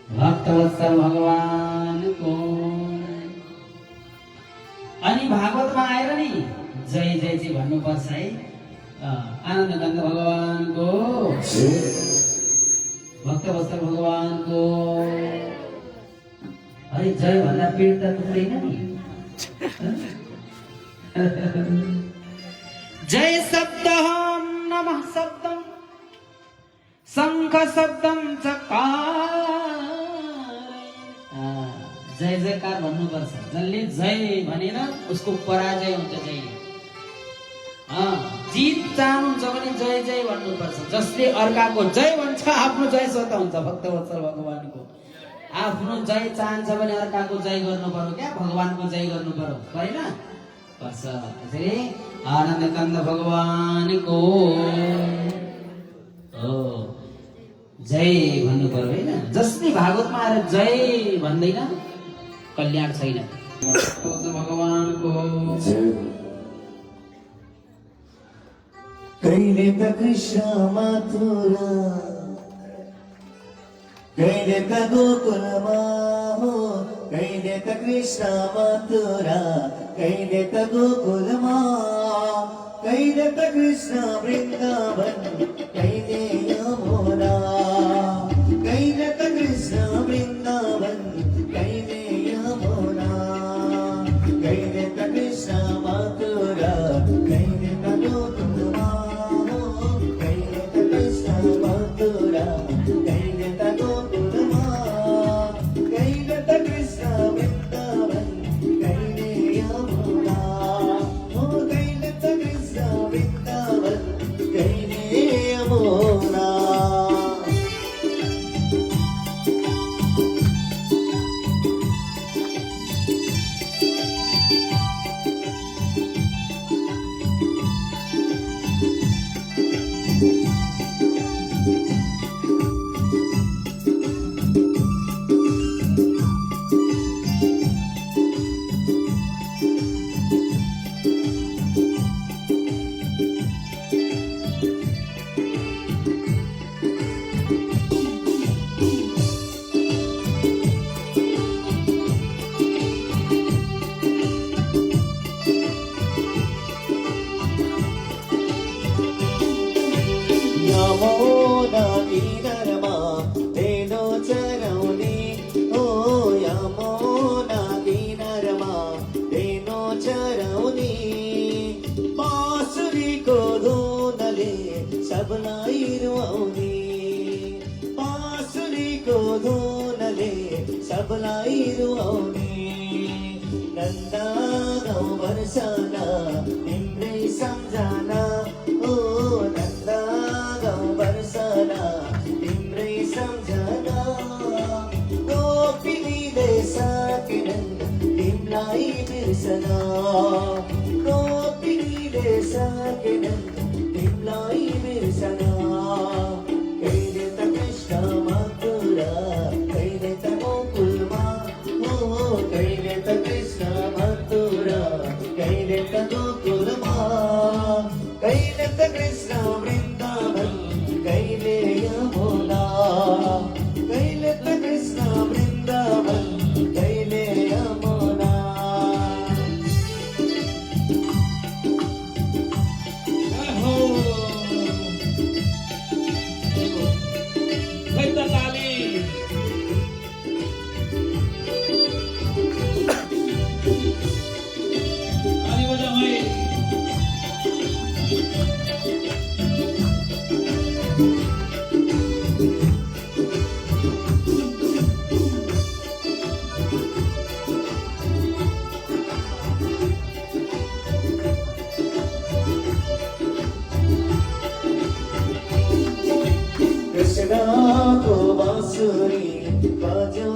भक्तवत्सल भगवानको। अनि भागवतमा आएर नि जय जय चाहिँ भन्नुपर्छ है। आनन्द गन्ध भगवानको, भक्तवत्सल भगवानको। अरे जय भन्दा पेट त टुक्दैन नि। जय शब्दम नमः शब्दम शंख शब्दम चकार। जय जयकार भन्नुपर्छ। जसले जय भनेर उसको पराजय हुन्छ। जय जित चाहनुहुन्छ भने जय जय भन्नुपर्छ। जसले अर्काको जय भन्छ आफ्नो जय स्वत हुन्छ। भक्तवत्सल भगवानको आफ्नो जय चाहन्छ भने अर्काको जय गर्नु पर्यो क्या, भगवानको जय गर्नु पर्यो, होइन पर्छ। त्यसरी आनन्द कन्द भगवानको जय भन्नु पर्यो, होइन। जसले भागवतमा आएर जय भन्दैन कल्याण छैन। भगवानको कहिले त कृष्ण मथुरा, कहिले त गोकुलमा हो, कहिले त कृष्ण मथुरा, कहिले त गोकुलमा, कहिले त कृष्ण वृन्दावन, कहिले यमुना, कहिले त कृष्ण वृन्दावन, कहिले यमुना, कहिले त कृष्ण मथुरा, कहिले त गोकुलमा हो, कहिले त कृष्ण मथुरा, कहिले त गोकुलमा, कहिले त कृष्ण वृन्दावन, कहिले यमुना हो, कहिले त कृष्ण वृन्दावन, कहिले यमुना। यमुना तीरमा तेनो चराउने हो, यमुना तीरमा तेनो चराउने, बाँसुरीको धुनले सबलाई रुवाउने, बाँसुरीको धुनले सबलाई रुवाउने। नन्दा गाउँ बर्सना तिम्रै सम्झना हो, नन्दा गाउँ बर्सना तिम्रै सम्झना, गोपिनीले सकेनन् तिमीलाई बिर्सन, गोपिनीले सकेनन् तिमीलाई बिर्सन। कहिले त कृष्ण मथुरा, कहिले त गोकुलमा हो, कहिले त कृष्ण मथुरा, कहिले त गोकुलमा, कहिले त कृष्ण वृन्दावन, कहिले यमुना, कहिले त कृष्ण वृन्दावन, कहिले यमुना। कृष्णा को बांसुरी बजो